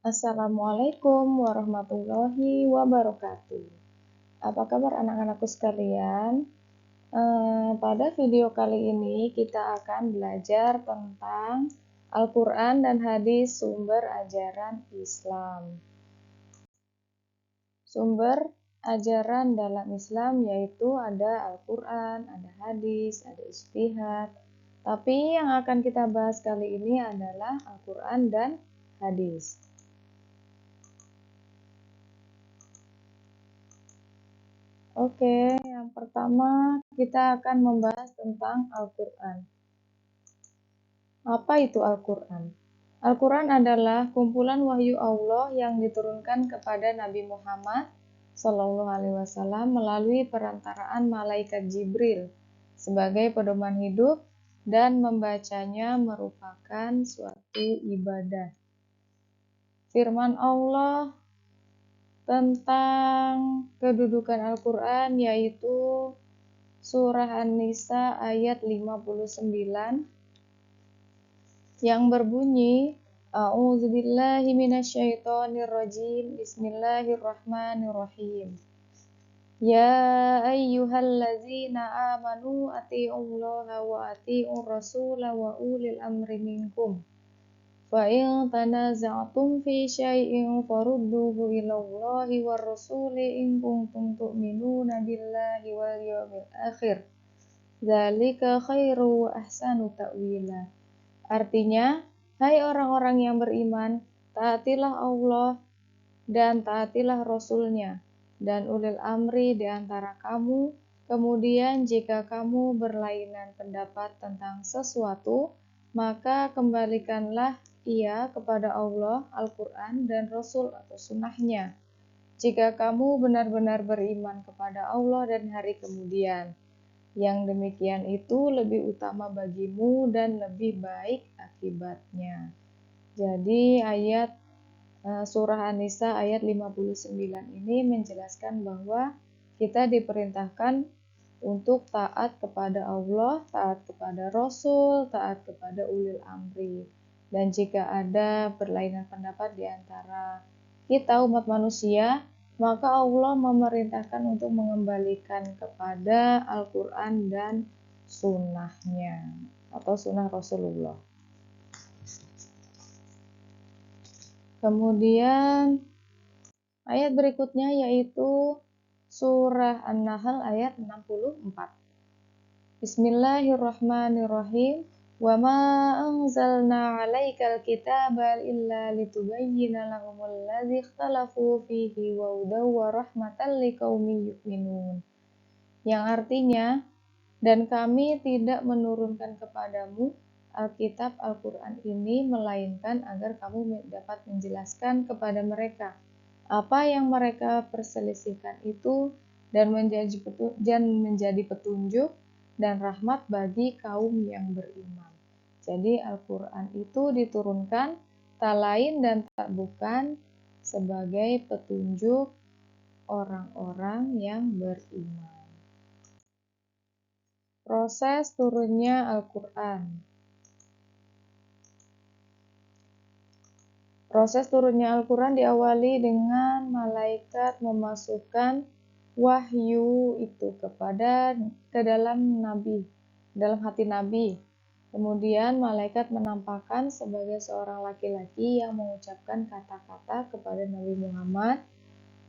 Assalamualaikum warahmatullahi wabarakatuh. Apa kabar anak-anakku sekalian? Pada video kali ini kita akan belajar tentang Al-Quran dan hadis sumber ajaran Islam. Sumber ajaran dalam Islam yaitu ada Al-Quran, ada hadis, ada ijtihad. Tapi yang akan kita bahas kali ini adalah Al-Quran dan hadis. Oke, yang pertama kita akan membahas tentang Al-Quran. Apa itu Al-Quran? Al-Quran adalah kumpulan wahyu Allah yang diturunkan kepada Nabi Muhammad SAW melalui perantaraan malaikat Jibril sebagai pedoman hidup dan membacanya merupakan suatu ibadah. Firman Allah tentang kedudukan Al-Quran yaitu Surah An-Nisa ayat 59 yang berbunyi A'udzubillahi minasyaitonirrajim Bismillahirrahmanirrahim. Ya ayyuhallazina amanu ati'ullaha wa ati'ur rasula wa ulil amri minkum. Fa'in tanaza'tum fi syai'in farudduhu ilallahi war rasuli in kuntum tu'minuna billahi wal yawmil akhir. Dzalika khairu wa ahsanu ta'wila. Artinya, hai orang-orang yang beriman, taatilah Allah dan taatilah Rasul-Nya dan ulil amri di antara kamu. Kemudian jika kamu berlainan pendapat tentang sesuatu, maka kembalikanlah ia kepada Allah, Al-Quran dan Rasul atau sunnahnya. Jika kamu benar-benar beriman kepada Allah dan hari kemudian, yang demikian itu lebih utama bagimu dan lebih baik akibatnya. Jadi ayat surah An-Nisa ayat 59 ini menjelaskan bahwa kita diperintahkan untuk taat kepada Allah, taat kepada Rasul, taat kepada ulil amri. Dan jika ada berlainan pendapat di antara kita umat manusia, maka Allah memerintahkan untuk mengembalikan kepada Al-Quran dan sunnahnya atau sunnah Rasulullah. Kemudian ayat berikutnya yaitu surah An-Nahl ayat 64. Bismillahirrahmanirrahim. Wa ma anzalna 'alaikal kitaba illa litubayyana lahumul ladzi ikhtalafu fihi wa hudaw wa rahmatan liqaumin yu'minun. Yang artinya, dan kami tidak menurunkan kepadamu Alkitab Al-Quran ini melainkan agar kamu dapat menjelaskan kepada mereka apa yang mereka perselisihkan itu dan menjadi petunjuk dan rahmat bagi kaum yang beriman. Jadi Al-Quran itu diturunkan tak lain dan tak bukan sebagai petunjuk orang-orang yang beriman. Proses turunnya Al-Quran. Proses turunnya Al-Quran diawali dengan malaikat memasukkan wahyu itu ke dalam hati Nabi. Kemudian malaikat menampakkan sebagai seorang laki-laki yang mengucapkan kata-kata kepada Nabi Muhammad.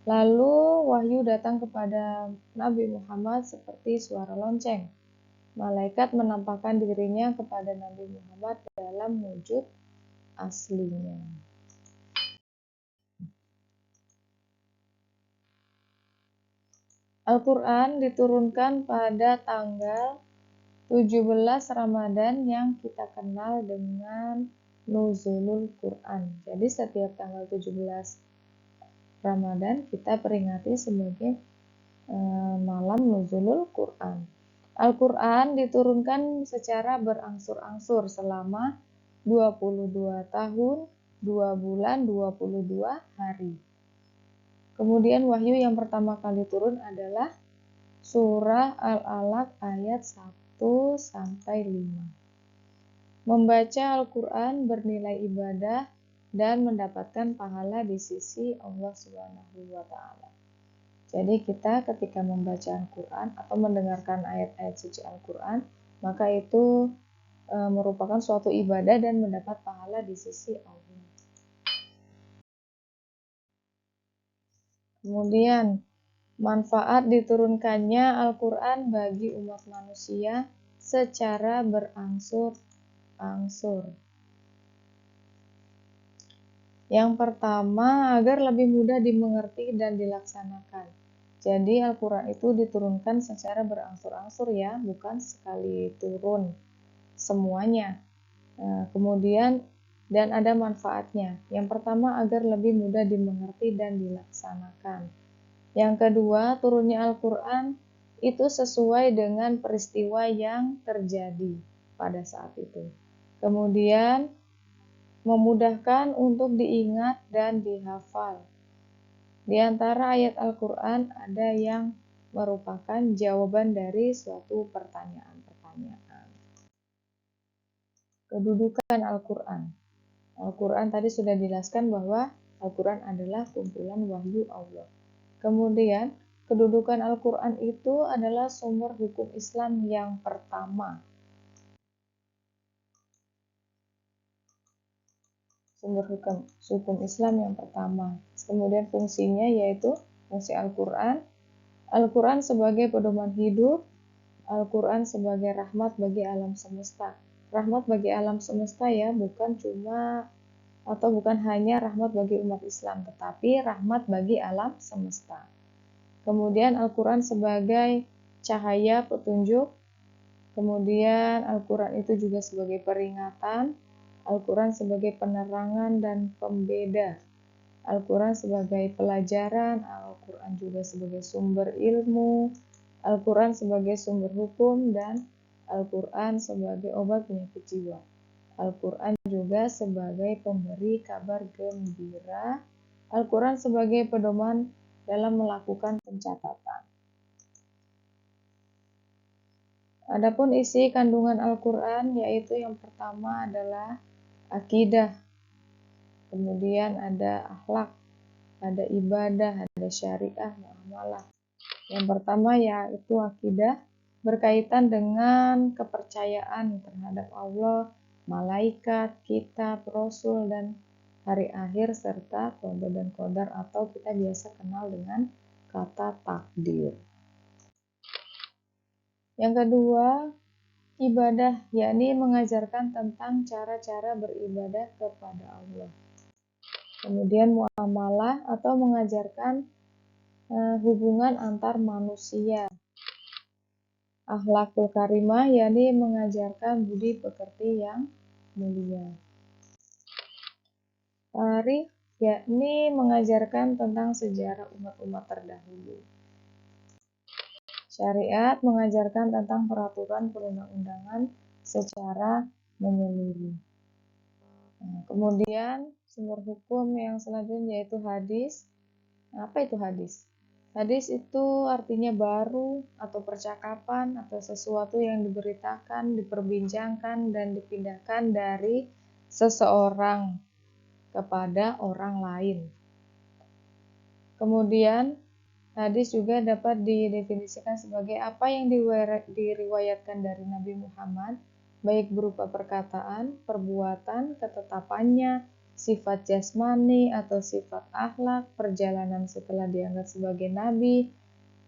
Lalu wahyu datang kepada Nabi Muhammad seperti suara lonceng. Malaikat menampakkan dirinya kepada Nabi Muhammad dalam wujud aslinya. Al-Quran diturunkan pada tanggal 17 Ramadan yang kita kenal dengan Nuzulul Quran. Jadi setiap tanggal 17 Ramadan kita peringati sebagai malam Nuzulul Quran. Al-Quran diturunkan secara berangsur-angsur selama 22 tahun, 2 bulan, 22 hari. Kemudian wahyu yang pertama kali turun adalah surah Al-Alaq ayat 1-5. Membaca Al-Quran bernilai ibadah dan mendapatkan pahala di sisi Allah Subhanahu wa taala. Jadi kita ketika membaca Al-Qur'an atau mendengarkan ayat-ayat suci Al-Qur'an, maka itu merupakan suatu ibadah dan mendapat pahala di sisi Allah. Kemudian manfaat diturunkannya Al-Qur'an bagi umat manusia secara berangsur-angsur. Yang pertama, agar lebih mudah dimengerti dan dilaksanakan. Jadi Al-Quran itu diturunkan secara berangsur-angsur ya, bukan sekali turun semuanya. Kemudian dan ada manfaatnya. Yang pertama, agar lebih mudah dimengerti dan dilaksanakan. Yang kedua, turunnya Al-Quran itu sesuai dengan peristiwa yang terjadi pada saat itu. Kemudian memudahkan untuk diingat dan dihafal. Di antara ayat Al-Quran ada yang merupakan jawaban dari suatu pertanyaan-pertanyaan. Kedudukan Al-Quran. Al-Quran tadi sudah dijelaskan bahwa Al-Quran adalah kumpulan wahyu Allah. Kemudian, kedudukan Al-Quran itu adalah sumber hukum Islam yang pertama. Sumber hukum Islam yang pertama. Kemudian fungsinya yaitu fungsi Al-Quran. Al-Quran sebagai pedoman hidup. Al-Quran sebagai rahmat bagi alam semesta. Rahmat bagi alam semesta ya, bukan hanya rahmat bagi umat Islam, tetapi rahmat bagi alam semesta. Kemudian Al-Quran sebagai cahaya petunjuk. Kemudian Al-Quran itu juga sebagai peringatan. Al-Quran sebagai penerangan dan pembeda. Al-Quran sebagai pelajaran. Al-Quran juga sebagai sumber ilmu. Al-Quran sebagai sumber hukum. Dan Al-Quran sebagai obat penyakit jiwa. Al-Quran juga sebagai pemberi kabar gembira. Al-Quran sebagai pedoman dalam melakukan pencatatan. Adapun isi kandungan Al-Quran yaitu yang pertama adalah akidah, kemudian ada akhlak, ada ibadah, ada syariah, muamalah. Yang pertama yaitu akidah, berkaitan dengan kepercayaan terhadap Allah, malaikat, kitab, rasul, dan hari akhir serta qada dan qadar atau kita biasa kenal dengan kata takdir. Yang kedua, ibadah, yakni mengajarkan tentang cara-cara beribadah kepada Allah. Kemudian muamalah atau mengajarkan hubungan antar manusia. Akhlakul karimah, yakni mengajarkan budi pekerti yang mulia. Tarikh, yakni mengajarkan tentang sejarah umat-umat terdahulu. Syariat mengajarkan tentang peraturan perundang-undangan secara menyeluruh. Kemudian sumber hukum yang selanjutnya yaitu hadis. Apa itu hadis? Hadis itu artinya baru atau percakapan atau sesuatu yang diberitakan, diperbincangkan, dan dipindahkan dari seseorang kepada orang lain. Kemudian hadis juga dapat didefinisikan sebagai apa yang diriwayatkan dari Nabi Muhammad, baik berupa perkataan, perbuatan, ketetapannya, sifat jasmani atau sifat akhlak, perjalanan setelah dianggap sebagai nabi,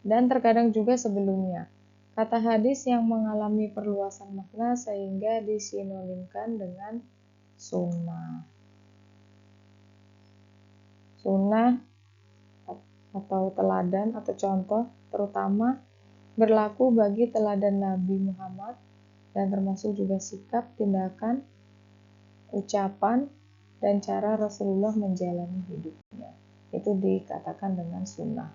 dan terkadang juga sebelumnya. Kata hadis yang mengalami perluasan makna sehingga disinonimkan dengan sunnah. Sunnah atau teladan atau contoh terutama berlaku bagi teladan Nabi Muhammad dan termasuk juga sikap, tindakan, ucapan, dan cara Rasulullah menjalani hidupnya. Itu dikatakan dengan sunnah.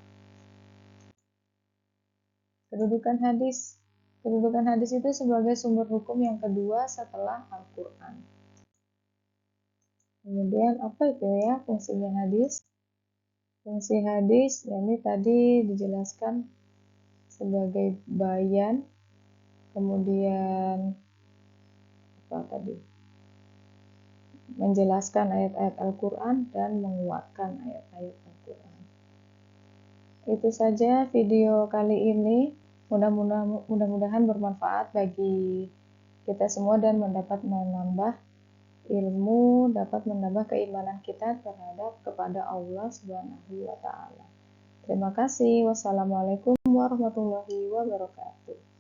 Kedudukan hadis. Kedudukan hadis itu sebagai sumber hukum yang kedua setelah Al-Quran. Kemudian apa itu ya fungsinya hadis? Fungsi hadis, ini tadi dijelaskan sebagai bayan, kemudian apa tadi? menjelaskan ayat-ayat Al-Quran dan menguatkan ayat-ayat Al-Quran. Itu saja video kali ini. Mudah-mudahan bermanfaat bagi kita semua dan dapat menambah ilmu, dapat menambah keimanan kita terhadap kepada Allah Subhanahu wa Ta'ala. Terima kasih. Wassalamualaikum warahmatullahi wabarakatuh.